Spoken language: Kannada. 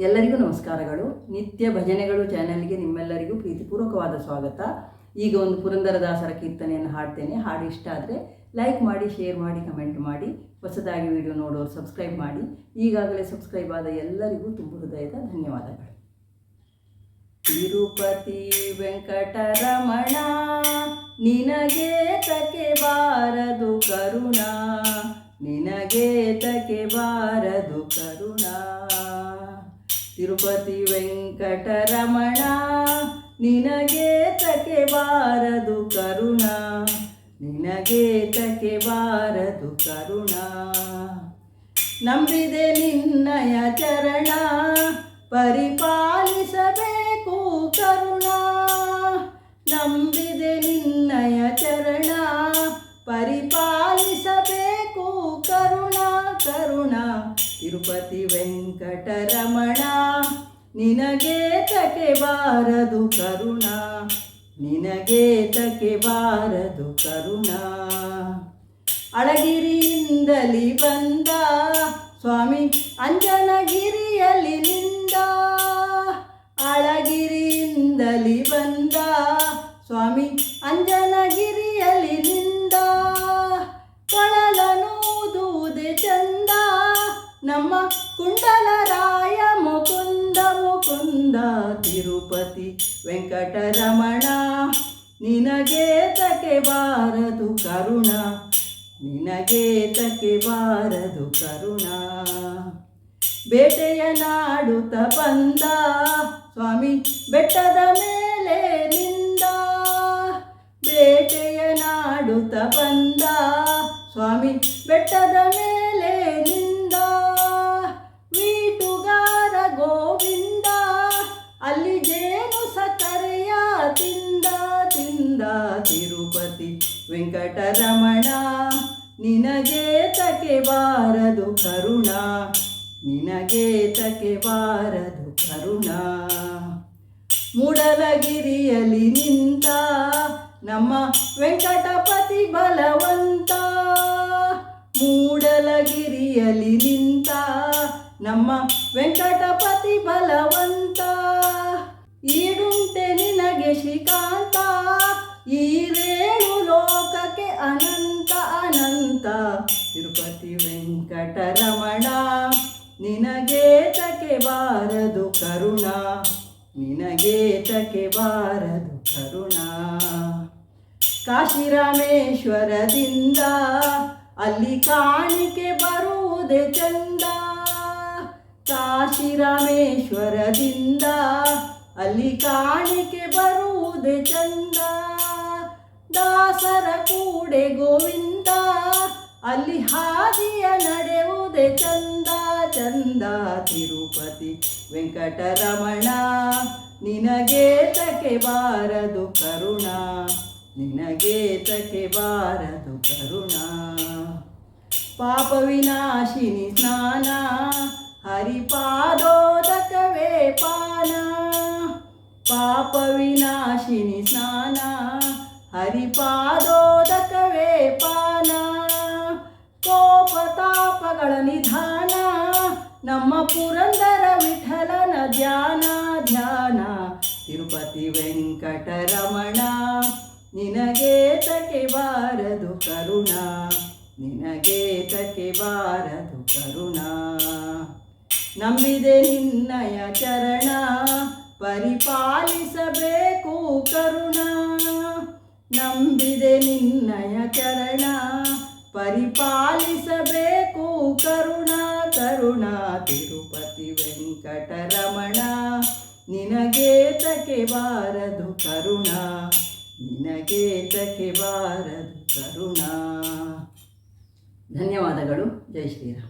ಎಲ್ಲರಿಗೂ ನಮಸ್ಕಾರಗಳು. ನಿತ್ಯ ಭಜನೆಗಳು ಚಾನೆಲ್ಗೆ ನಿಮ್ಮೆಲ್ಲರಿಗೂ ಪ್ರೀತಿಪೂರ್ವಕವಾದ ಸ್ವಾಗತ. ಈಗ ಒಂದು ಪುರಂದರದಾಸರ ಕೀರ್ತನೆಯನ್ನು ಹಾಡ್ತೇನೆ. ಹಾಡು ಇಷ್ಟ ಆದರೆ ಲೈಕ್ ಮಾಡಿ, ಶೇರ್ ಮಾಡಿ, ಕಮೆಂಟ್ ಮಾಡಿ. ಹೊಸದಾಗಿ ವಿಡಿಯೋ ನೋಡೋರು ಸಬ್ಸ್ಕ್ರೈಬ್ ಮಾಡಿ. ಈಗಾಗಲೇ ಸಬ್ಸ್ಕ್ರೈಬ್ ಆದ ಎಲ್ಲರಿಗೂ ತುಂಬ ಹೃದಯದ ಧನ್ಯವಾದಗಳು. ತಿರುಪತಿ ವೆಂಕಟರಮಣ ನಿನಗೆ ತಕೆ ಬಾರದು ಕರುಣ, ನಿನಗೆ ತಕೆ ಬಾರದು ಕರುಣ. ತಿರುಪತಿ ವೆಂಕಟರಮಣ ನಿನಗೆ ತಕೆ ಬಾರದು ಕರುಣ, ನಿನಗೆ ತಕೆ ಬಾರದು ಕರುಣ. ನಂಬಿದೆ ನಿನ್ನಯ ಚರಣ ಪರಿಪಾಲಿಸಬೇಕು ಕರುಣ, ನಂಬಿದೆ ನಿನ್ನಯ ಚರಣ ಪರಿಪಾಲಿಸಬೇಕು ಕರುಣ ಕರುಣ. ತಿರುಪತಿ ವೆಂಕಟರಮಣ ನಿನಗೆ ತಕೆ ಬಾರದು ಕರುಣ, ನಿನಗೆ ತಕೆ ಬಾರದು ಕರುಣ. ಅಳಗಿರಿಯಿಂದಲಿ ಬಂದ ಸ್ವಾಮಿ ಅಂಜನಗಿರಿಯಲ್ಲಿ ನಿಂದ, ಅಳಗಿರಿಯಿಂದಲಿ ಬಂದ ಸ್ವಾಮಿ ಅಂಜನಗಿರಿಯಲ್ಲಿ ನಿಂದ. ಕೊಳಲನೂದುವುದೇ ಚಂದ ನಮ್ಮ ಕುಂಡಲರಾಯ ಮುಕುಂದ ಮುಕುಂದ. ತಿರುಪತಿ ವೆಂಕಟರಮಣ ನಿನಗೆ ತಕೆ ಬಾರದು ಕರುಣ, ನಿನಗೆ ತಕೆ ಬಾರದು ಕರುಣ. ಬೇಟೆಯ ನಾಡುತ್ತ ಬಂದ ಸ್ವಾಮಿ ಬೆಟ್ಟದ ಮೇಲೆ ನಿಂದ, ಬೇಟೆಯ ನಾಡುತ್ತ ಬಂದ ಸ್ವಾಮಿ ಬೆಟ್ಟದ ಮೇಲೆ ನಿಂದ. ವೀಟುಗಾರ ಗೋವಿಂದ ಅಲ್ಲಿ ಜೇನು ಸಕ್ಕರೆಯ ತಿಂದ ತಿಂದ. ತಿರುಪತಿ ವೆಂಕಟರಮಣ ನಿನಗೆ ತಕೆ ಬಾರದು ಕರುಣ, ನಿನಗೆ ತಕೆ ಬಾರದು ಕರುಣ. ಮೂಡಲಗಿರಿಯಲ್ಲಿ ನಿಂತ ನಮ್ಮ ವೆಂಕಟಪತಿ ಬಲವಂತ, ಮೂಡಲಗಿರಿಯಲ್ಲಿ ನಿಂತ ನಮ್ಮ ವೆಂಕಟಪತಿ ಬಲವಂತ. ಈಡುಂಟೆ ನಿನಗೆ ಶ್ರೀಕಾಂತ, ಈರೇಳು ಲೋಕಕ್ಕೆ ಅನಂತ ಅನಂತ. ತಿರುಪತಿ ವೆಂಕಟರಮಣ ನಿನಗೆ ತಕೆ ಬಾರದು ಕರುಣ, ನಿನಗೆ ತಕೆ ಬಾರದು ಕರುಣ. ಕಾಶಿರಾಮೇಶ್ವರದಿಂದ ಅಲ್ಲಿ ಕಾಣಿಕೆ ಬರುವುದೇ ಚಂದ, ಕಾಶಿರಾಮೇಶ್ವರದಿಂದ ಅಲ್ಲಿ ಕಾಣಿಕೆ ಬರುವುದೇ ಚಂದ. ದಾಸರ ಕೂಡೆ ಗೋವಿಂದ ಅಲ್ಲಿ ಹಾದಿಯ ನಡೆಯುವುದೇ ಚಂದ ಚಂದ. ತಿರುಪತಿ ವೆಂಕಟರಮಣ ನಿನಗೆ ತಕೆ ಬಾರದು ಕರುಣ, ನಿನಗೆ ತಕೆ ಬಾರದು ಕರುಣ. ಪಾಪ ವಿನಾಶಿನಿ ಸ್ನಾನ ಹರಿಪಾದೋದಕವೇ ಪಾನ, ಪಾಪ ವಿನಾಶಿನಿ ಸ್ನಾನ ಹರಿಪಾದೋದಕವೇ ಪಾನ. ಕೋಪತಾಪಗಳ ನಿಧಾನ ನಮ್ಮ ಪುರಂದರ ವಿಠಲನ ಧ್ಯಾನ ಧ್ಯಾನ. ತಿರುಪತಿ ವೆಂಕಟರಮಣ ನಿನಗೆ ತಕೆ ಬಾರದು ಕರುಣ, ನಿನಗೆ ತಕೆ ಬಾರದು ಕರುಣ. ನಂಬಿದೆ ನಿನ್ನಯ ಚರಣ ಪರಿಪಾಲಿಸಬೇಕು ಕರುಣ, ನಂಬಿದೆ ನಿನ್ನಯ ಚರಣ ಪರಿಪಾಲಿಸಬೇಕು ಕರುಣ ಕರುಣ. ತಿರುಪತಿ ವೆಂಕಟರಮಣ ನಿನಗೆ ತಕೆ ಬಾರದು ಕರುಣ, ನಿನಗೆ ತಕೆ ಬಾರದು ಕರುಣ. ಧನ್ಯವಾದಗಳು. ಜೈ ಶ್ರೀರಾಮ್.